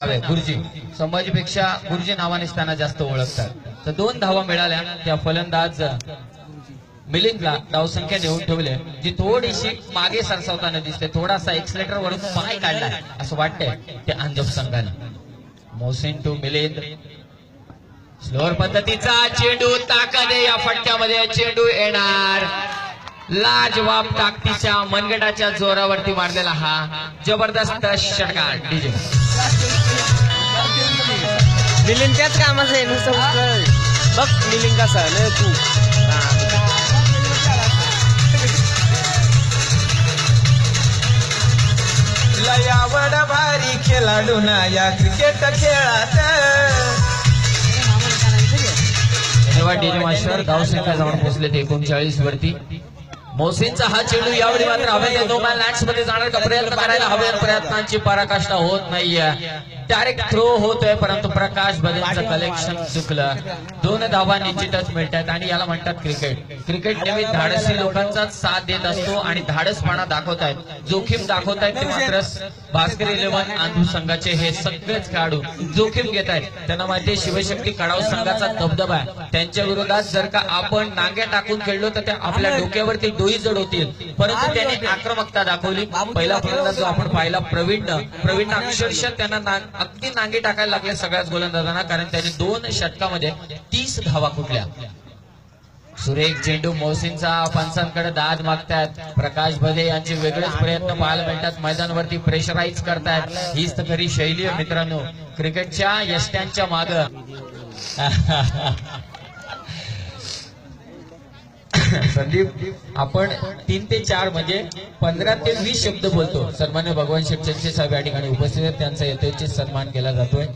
गुरुजी संभाजीपेक्षा गुरुजी नावाने त्यांना जास्त ओळखतात. तर 2 धावा मिळाल्या. त्या फलंदाज मिलिंदला धावसंख्या देऊन ठेवले, जी थोडीशी मागे सरसावताना दिसते. थोडासा एक्सलेटर वरून पाय काढलाय असं वाटतंय त्या अंजप संघाने. मोहसिन टू मिलिंद, स्लोअर पद्धतीचा चेंडू, ताकद या फटक्यामध्ये चेंडू येणार. लाजवाब ताकदीच्या मनगटाच्या जोरावरती मारलेला हा जबरदस्त षटकार. डीजे मिलिंद त्याच कामाचं आहे नुसतं बघ. मिलिंद कसा न तू लयावड भारी खेळाडू ना या क्रिकेट खेळात. डीजे मास्टर धावसंख्या जाऊन पोहोचले ते 39 वरती. मोहसिनचा हा चेंडू यावेळी मात्र हवेत नो मॅन लँड्स मध्ये जाणार का प्रयत्न करायला हवे, प्रयत्नांची पराकाष्ठा होत नाहीये. डायरेक्ट थ्रो होतोय, परंतु प्रकाश बदेचं कलेक्शन चुकलं. 2 धावा निश्चितच मिळतात आणि याला म्हणतात क्रिकेट. क्रिकेट नेहमी धाडसी लोकांचाच साथ देत असतो आणि धाडसपणा दाखवतायत, जोखीम दाखवतायत ते मात्र भास्कर 11 आंधू संघाचे हे सगळेच खेळाडू जोखीम घेत आहेत. त्यांना माहिती शिवशक्ती कडाव संघाचा दबदबा आहे. त्यांच्या विरोधात जर का आपण नांग्या टाकून खेळलो तर त्या आपल्या डोक्यावरती डोई जड होतील, परंतु त्यांनी आक्रमकता दाखवली. पहिला फलंदाज जो आपण पाहिला प्रवीण अक्षरशः त्यांना अगदी नांगे टाकायला लागले सगळ्याच गोलंदाजांना, कारण त्यांनी 2 षटकामध्ये 30 धावा कुठल्या. सुरेख चेंडू मोहसिनचा पंचांकडे दाद मागतात. प्रकाश बदे यांचे वेगळेच प्रयत्न पाहायला मिळतात. मैदानावरती प्रेशराईज करतायत. हीच तर खरी शैली आहे मित्रांनो क्रिकेटच्या यष्ट्यांच्या माग. संदीप, आपण 3 ते 4 म्हणजे 15 ते 20 शब्द बोलतो. सन्मान्य भगवान शेटचे साहेब या ठिकाणी उपस्थित आहेत. त्यांचा यथोचित सन्मान केला जातोय.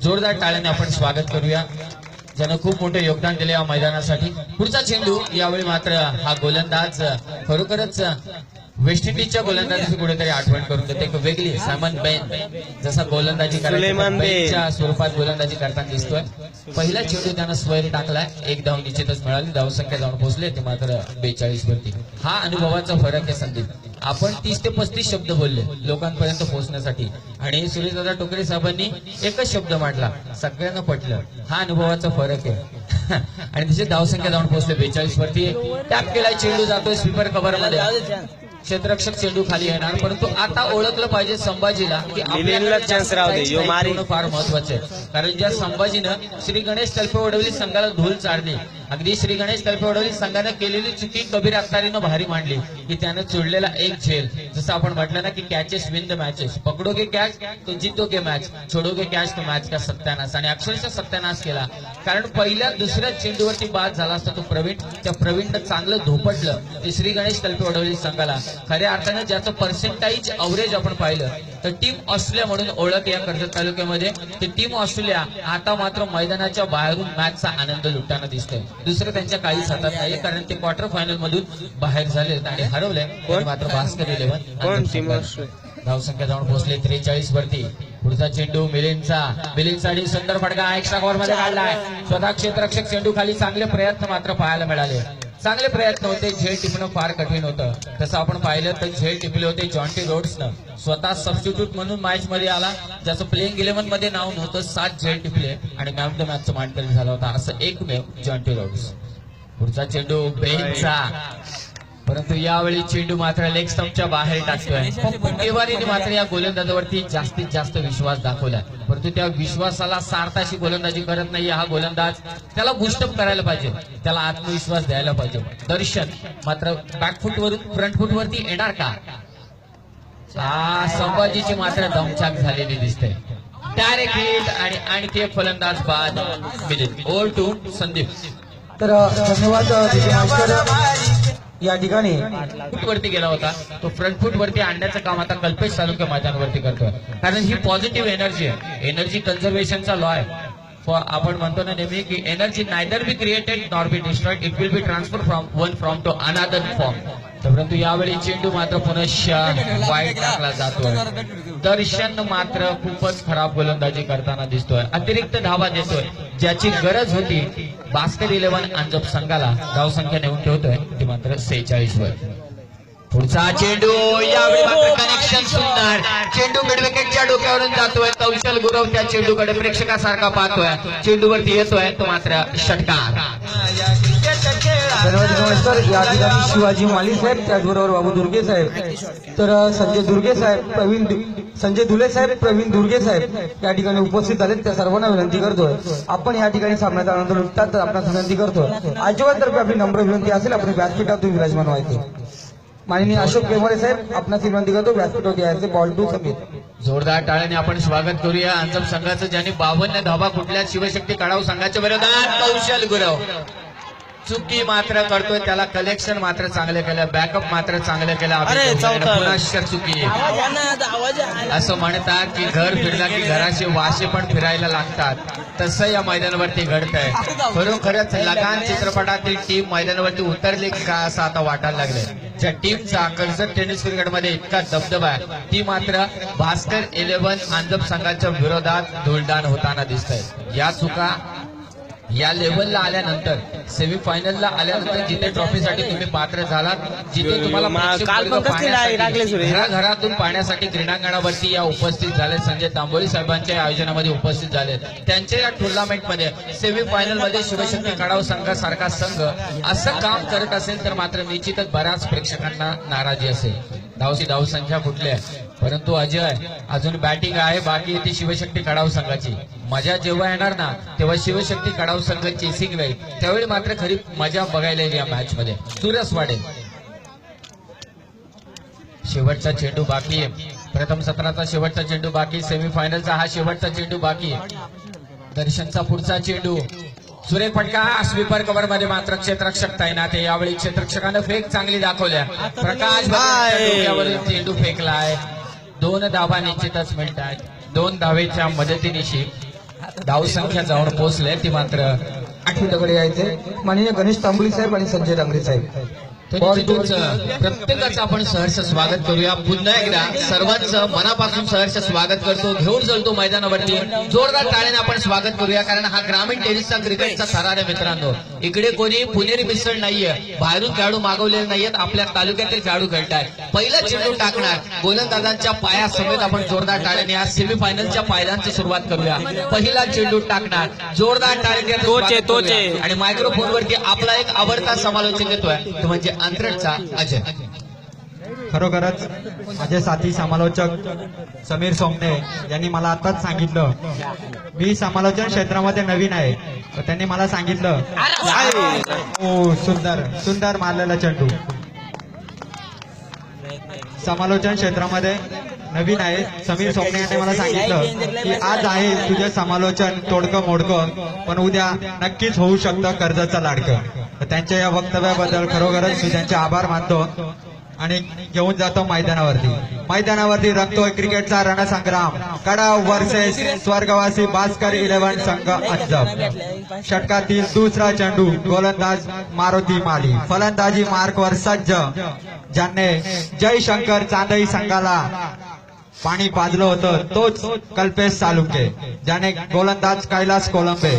जोरदार टाळ्याने आपण स्वागत करूया, ज्यानं खूप मोठे योगदान दिले या मैदानासाठी. पुढचा चेंडू यावेळी मात्र हा गोलंदाज खरोखरच वेस्ट इंडिजच्या गोलंदाजीची कुठेतरी आठवण करून देते. एक वेगळी सायमन बेन जसा गोलंदाजी करायच्या स्वरूपात गोलंदाजी करताना दिसतोय. पहिला चेंडू त्यानं स्वैर टाकलाय. 1 धाव निश्चितच मिळाली. धावसंख्या जाऊन पोहोचले ते मात्र 42 वरती. हा अनुभवाचा फरक आहे संदीप. आपण 30 ते 35 शब्द बोलले लोकांपर्यंत पोहोचण्यासाठी आणि सुरेशदादा टोकरे साहेबांनी एकच शब्द मांडला, सगळ्यांना पटलं. हा अनुभवाचा फरक आहे. आणि तिचे धावसंख्या जाऊन पोहोचले 42 वरती. टॅप केलाय, चेंडू जातोय स्वीपर कव्हर मध्ये. क्षेत्ररक्षक चेंडू खाली येणार, परंतु आता ओळखलं पाहिजे संभाजीला की आपल्याला चान्स राहू फार महत्वाचे आहे. कारण ज्या संभाजीनं श्री गणेश तलपेवडवली संघाला धूल चारली, अगदी श्री गणेश तलपेवडवली संघानं केलेली चुकी कबीर अख्तारीनं भारी मांडली की त्यानं चोडलेला एक झेल. जसं आपण म्हटलं ना की कॅचेस विन द मॅचेस. पकडोगे कॅच तो जितोगे मॅच, छोडोगे कॅच तो मॅच का सत्यानाश. आणि अक्षरशः सत्यानाश केला, कारण पहिल्या दुसऱ्या चेंडूवरती बाद झाला असता तो प्रवीण. त्या प्रवीणनं चांगलं धोपटलं ते श्री गणेश तलपेवडवली संघाला. खऱ्या अर्थानं ज्याचं पर्सेंटाईज अवरेज आपण पाहिलं तर टीम ऑस्ट्रेलिया म्हणून ओळख या कर्जत तालुक्यामध्ये. ते टीम ऑस्ट्रेलिया आता मात्र मैदानाच्या बाहेरून मॅचचा आनंद लुटताना दिसतोय. दुसरं त्यांच्या काहीच हातात नाही, कारण ते क्वार्टर फायनल मधून बाहेर झाले आणि हरवले. मात्र भास्कर 11 धावसंख्या जाऊन पोहोचले 43 वरती. पुढचा चेंडू मिलिंदसाठी सुंदर फटका एक्स्ट्रा कव्हर मध्ये काढलाय. स्वतः क्षेत्ररक्षक चेंडू खाली. चांगले प्रयत्न मात्र पाहायला मिळाले. चांगले प्रयत्न होते. झेल टिपणं फार कठीण होतं. तसं आपण पाहिलं तर झेल टिपले होते जॉन्टी रोड्सनं. स्वतः सबस्टिट्यूट म्हणून मॅच मध्ये आला, ज्याचं प्लेइंग 11 मध्ये नाव नव्हतं. 7 झेल टिपले आणि मॅन ऑफ द मॅचचा मानकरी झाला होता. असं एकमेव जॉन्टी रोड्स. पुढचा चेंडू बेनचा, परंतु यावेळी चेंडू मात्र लेग स्टंपच्या बाहेर टाकतोय. तिवारीने मात्र या गोलंदाजावरती जास्तीत जास्त विश्वास दाखवला, परंतु त्या विश्वासाला सार्थाशी गोलंदाजी करत नाही हा गोलंदाज. त्याला बुस्टअप करायला पाहिजे, त्याला आत्मविश्वास द्यायला पाहिजे. दर्शन मात्र बॅकफुट वरून फ्रंट फुट वरती येणार का? संभाजीची मात्र दमछाक झालेली दिसते. डायरेक्ट हिट आणि आणखी एक फलंदाज बाद. Over to Sandeep. तर धन्यवाद. या ठिकाणी वरती गेला होता तो फ्रंट फुट वरती आणण्याचं काम आता कल्पेश तालुका मैदानावरती करतोय, कारण ही पॉझिटिव्ह एनर्जी आहे. एनर्जी कन्झर्वेशनचा लॉ आहे. आपण म्हणतो ना नेहमी की energy neither be created nor be destroyed, it will be transfer from one form to another form. परंतु यावेळी चेंडू मात्र पुनश्च वाईट टाकला जातोय. दर्शन मात्र खूपच खराब गोलंदाजी करताना दिसतोय. अतिरिक्त धावा देतोय, ज्याची गरज होती. भास्कर 11 अंजप संघाला धावसंख्या नेऊन ठेवतोय ती मात्र 46 वर. पुढचा चेंडू यावेळी मात्र कनेक्शन सुंदर. चेंडू मिडविकेटच्या डोक्यावरून जातोय. कौशल गुरव त्या चेंडूकडे प्रेक्षकासारखा पाहतोय. चेंडूवरती येतोय तो मात्र षटकार. या क्रिकेट खेळात सर्वाधिक नमस्कार. या ठिकाणी शिवाजी माली साहेब, त्याचबरोबर बाबू दुर्गे साहेब, तर संजय दुर्गे साहेब, संजय धुले साहेब, प्रवीण दुर्गे साहेब या ठिकाणी उपस्थित झालेत. त्या सर्वांना विनंती करतोय आपण या ठिकाणी सामन्याचा आनंद लुटतात तर आपणास विनंती करतोय आजीवातर्फे आपली नम्र विनंती असेल आपण व्यासपीठातून विराजमान व्हायचे. माननीय अशोक केमरे साहेब आपणास विनंती करतो व्यासपीठावर यायचे. बॉल टू समित. जोरदार टाळ्याने आपण स्वागत करूया अंजम संघाचं, ज्यांनी 52 धावा कुठल्या शिवशक्ती कडाव संघाच्या विरोधात. कौशल गुरव चुकी मात्र करतोय. त्याला कलेक्शन मात्र चांगले केलं, बॅकअप मात्र चांगलं केलं. अरे, चौथा. पुन्हा चुकी. असं म्हणतात की घर फिरला की घराचे वाशे पण फिरायला लागतात, तसं या मैदानावरती घडतंय. खरोखरच लगान चित्रपटातील टीम मैदानावरती उतरली की काय असं आता वाटायला लागलंय. ज्या टीमचा कर्जत टेनिस क्रिकेटमध्ये इतका दबदबा आहे ती मात्र भास्कर 11 अंजम संघाच्या विरोधात धुळदाण होताना दिसत आहे. या चुका या लेवलला आल्यानंतर सेमीफायनलला आल्यानंतर जिथे ट्रॉफीसाठी तुम्ही पात्र झालात, जिथे तुम्हाला प्रेक्षक काल वर्ग पण कसली लागले पाहण्यासाठी, सुरेश? घराघरातून पाहण्यासाठी क्रीडांगणावरती या उपस्थित झाले. संजय तांबोळी साहेबांच्या आयोजनामध्ये उपस्थित झाले. त्यांच्या या टुर्नामेंटमध्ये सेमीफायनल मध्ये शिवशक्ती कडाव संघासारखा संघ असं काम करत असेल तर मात्र निश्चितच बऱ्याच प्रेक्षकांना नाराजी असेल. धाव संख्या कुठल्या, परंतु अजय अजून बॅटिंग आहे बाकी ती शिवशक्ती कडाव संघाची. मजा जेव्हा येणार ना तेव्हा शिवशक्ती कडाव संघ चेसिंग राहील, त्यावेळी मात्र खरी मजा बघायला येईल या मॅच मध्ये, चुरस वाढेल. शेवटचा चेंडू बाकी आहे. प्रथम सत्राचा शेवटचा चेंडू बाकी, सेमीफायनलचा हा शेवटचा चेंडू बाकी. दर्शनचा पुढचा चेंडू सुरेख फटका. स्वीपर कव्हर मध्ये मात्र क्षेत्ररक्षक तैनात आहे. यावेळी क्षेत्ररक्षकानं फेक चांगली दाखवल्या. प्रकाश डोक्यावरून चेंडू फेकलाय. 2 धावा निश्चितच मिळतात. 2 धावेच्या मदतीनिशी धाव संख्या जाऊन पोहोचले ती मात्र 8 कडे यायचे. माननीय गणेश तांबोळी साहेब आणि संजय डांगरे साहेब. प्रत्येकाचं आपण सहर्ष स्वागत करूया. पुन्हा एकदा सर्वांचं मनापासून सहर्ष स्वागत करतो. घेऊन चलतो मैदानावरती. जोरदार टाळ्याने आपण स्वागत करूया, कारण हा ग्रामीण टेनिसचा क्रिकेटचा थरार आहे मित्रांनो. इकडे कोणी पुणेरी मिसळ नाहीये, बाहेरून खेळाडू मागवलेले नाहीयेत, आपल्या तालुक्यातील खेळाडू खेळताय. पहिला चेंडू टाकणार गोलंदाजांच्या पायासमेत आपण जोरदार टाळ्याने आज सेमीफायनलच्या पायऱ्यांची सुरुवात करूया. पहिला चेंडू टाकणार जोरदार टाळ्याने आणि मायक्रोफोनवरती आपला एक आवडता समालोचक येतोय, तो म्हणजे अंतरचा अजय. खरोखरच माझे साथी समालोचक समीर सोमने यांनी मला आताच सांगितलं, मी समालोचन क्षेत्रामध्ये नवीन आहे, तर त्यांनी मला सांगितलं ओ सुंदर मारलेला चेंडू. समालोचन क्षेत्रामध्ये नवीन आहे. समीर सोमने यांनी मला सांगितलं की आज आहे तुझे समालोचन तोडकं मोडकं, पण उद्या नक्कीच होऊ शकतं कर्जाचं लाडकं. तर त्यांच्या या वक्तव्याबद्दल खरोखरच मी त्यांचे आभार मानतो आणि घेऊन जातो मैदानावरती रंगतोय क्रिकेटचा रणसंग्राम. कडाव वर्सेस स्वर्गवासी भास्कर 11 संघ अंजम. षटकातील दुसरा चेंडू गोलंदाज मारुती माली, फलंदाजी मार्कवर सज्ज, ज्याने जयशंकर चांदई संघाला पाणी पाजलं होतं तोच कल्पेश सालुंके, ज्याने गोलंदाज कैलास कोलंबे,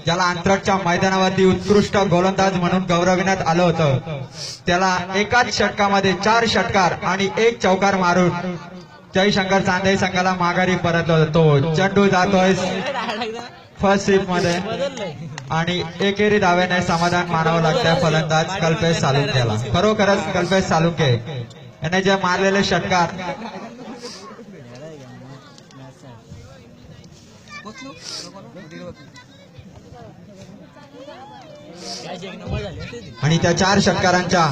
ज्याला अंतरच्या मैदानावरती उत्कृष्ट गोलंदाज म्हणून गौरविण्यात आलं होतं, त्याला एकाच षटकामध्ये 4 षटकार आणि 1 चौकार मारून जयशंकर चांदई संघाला माघारी परतलं. तो चेंडू जातोय फर्स्ट स्वीप मध्ये आणि एकेरी धावेने समाधान मानावं लागतं फलंदाज कल्पेश सालुंकेला. खरोखरच कल्पेश सालुंके याने जे मारलेले षटकार आणि त्या 4 षटकारांच्या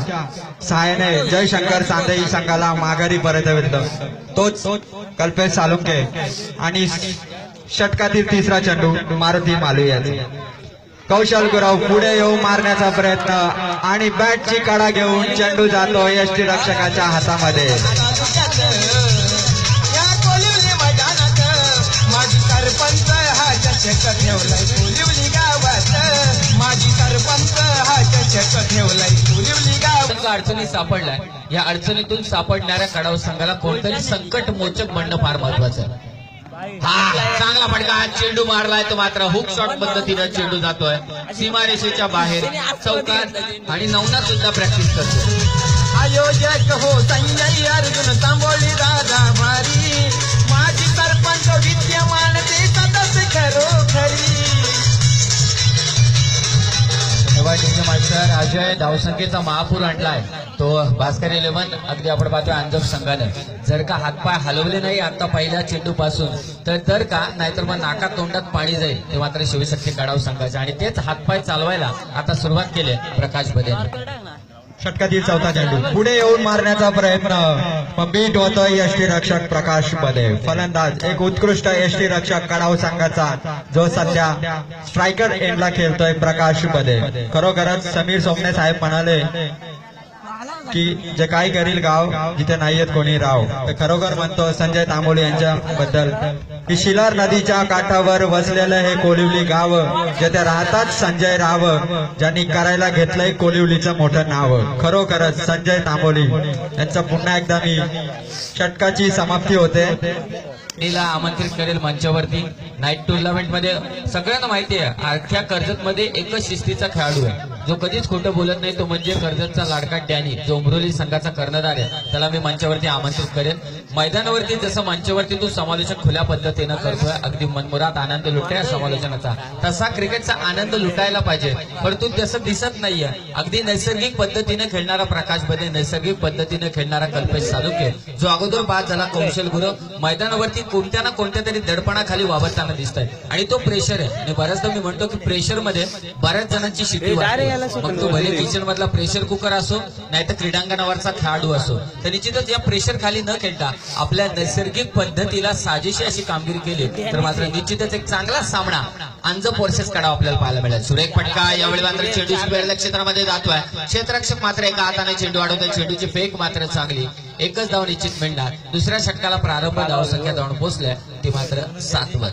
सहाय्याने जयशंकर चांदई संघाला माघारी परतविलं तोच कल्पेश सालुंके. आणि षटकातील तिसरा चेंडू मारुती मालू याचे. कौशल गुरव पुढे येऊ मारण्याचा प्रयत्न आणि बॅटची कडा घेऊन चेंडू जातो यष्टी रक्षकाच्या हातामध्ये. माझी सरपंच हा चषक ठेवलाय कोलिवली गावात. माझी सरपंच हा चषक ठेवलाय कोलिवली गावात. संघ अडचणीत सापडलाय. या अडचणीतून सापडणाऱ्या कडाव संघाला कोणतरी संकट मोचक म्हणणं फार महत्वाचं आहे. हा चांगला फटका, चेंडू मारलाय तो मात्र हुक शॉट पद्धतीनं चेंडू जातोय सीमारेषेच्या बाहेर चौकात आणि नवनाथ सुद्धा प्रॅक्टिस करतो. आयोजक हो संजय अर्जुन तांबोळी दादा भारी माजी सरपंच विद्यमान ते सदस्य खरोखरी धन्यवाद मास्टर. अजय धावसंख्येचा महापूर आणलाय तो भास्कर 11. अगदी आपण पाहतोय अंजप संघानं जर का हातपाय हलवले नाही आता पहिल्या चेंडू पासून तर का नाहीतर मग नाकात तोंडात पाणी जाईल ते मात्र शिवशक्ती कडाव संघाचे आणि तेच हातपाय चालवायला आता सुरुवात केली प्रकाश बदे. षटकातील चौथा चेंडू पुढे येऊन मारण्याचा प्रयत्न पण बीट होतोय यष्टीरक्षक प्रकाश बदे. फलंदाज एक उत्कृष्ट यष्टीरक्षक कडाव संघाचा जो सध्या स्ट्रायकर एंडला खेळतोय प्रकाश बदे. खरोखरच समीर सोमने साहेब म्हणाले की जे काय करील गाव जिथे नाहीयेत कोणी राव. तर खरोखर म्हणतो संजय तांबोळी यांच्या बद्दल की शिलार नदीच्या काठावर वसलेलं हे कोलिवली गाव जेथे राहतात संजय राव ज्यांनी करायला घेतलंय कोलिवलीचं मोठं नाव. खरोखरच संजय तांबोळी यांचं पुन्हा एकदा मी षटकाची समाप्ती होते. ला आमंत्रित करेल मंचावरती. नाईट टुर्नामेंट मध्ये सगळ्यांना माहिती आहे अख्ख्या कर्जत मध्ये एकच शिस्तीचा खेळाडू आहे जो कधीच खोटं बोलत नाही तो म्हणजे कर्जतचा लाडका डॅनी जो उमरोली संघाचा कर्णधार आहे. त्याला मी मंचावरती आमंत्रित करेल. मैदानावरती जसं मंचावरती तू समालोचन खुल्या पद्धतीनं करतोय अगदी मनमुरात आनंद लुटतोय समालोचनाचा तसा क्रिकेटचा आनंद लुटायला पाहिजे परंतु तसं दिसत नाहीये. अगदी नैसर्गिक पद्धतीने खेळणारा प्रकाश बदे नैसर्गिक पद्धतीने खेळणारा कल्पेश सालुके जो अगोदर बाद झाला कौशल गुरु मैदानावरती कोणत्या ना कोणत्या तरी दडपणाखाली वावरताना दिसत आहे आणि तो प्रेशर आहे. आणि बऱ्याचदा मी म्हणतो की प्रेशर मध्ये बऱ्याच जणांची शिट्टी वाजते. मग तो भले किचन मधला प्रेशर कुकर असो नाही तर क्रीडांगणावरचा खेळाडू असो तर निश्चितच या प्रेशर खाली न खेळता आपल्या नैसर्गिक पद्धतीला साजेशी अशी कामगिरी केली तर मात्र निश्चितच एक चांगला सामना अंजप वर्सेस कडाव आपल्याला पाहायला मिळेल. सुरेख फटका यावेळी मात्र चेंडू स्क्वेअर क्षेत्रामध्ये जातोय. क्षेत्ररक्षक मात्र एका हाताने चेंडू अडवतोय. चेंडूची फेक मात्र चांगली. एकच धाव निश्चित मिळणार. दुसऱ्या षटकाला प्रारंभ धावसंख्या जाऊन पोहोचल्या ती मात्र 7 वर.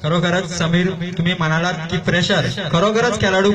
खरोखरच समीर तुम्ही म्हणालात की प्रेशर खरोखरच खेळाडू